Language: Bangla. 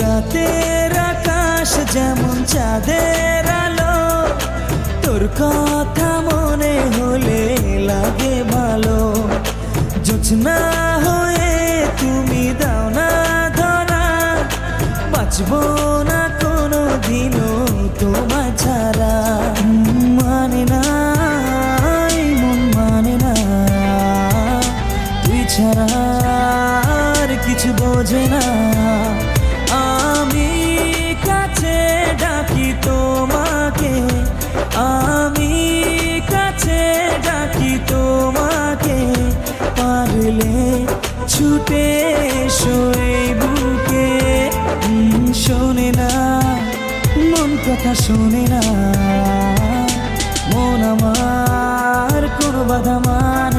রাতের আকাশ যেমন চাঁদের আলো, তোর কথা মনে হলে লাগে ভালো। জোছনা হয়ে তুমি দাও না ধরা, বাঁচবো না কোনো দিনও তোমায় ছাড়া। মানে না এই মন মানে না, তুই ছাড়া আর কিছু বোঝে না। আমি কাছে ডাকি তোমাকে, আমি কাছে ডাকি তোমাকে, পারলে ছুটে এসো এই বুকে। শোনে না মন কথা, শোনে না মন আমার কোনো বাধা মানে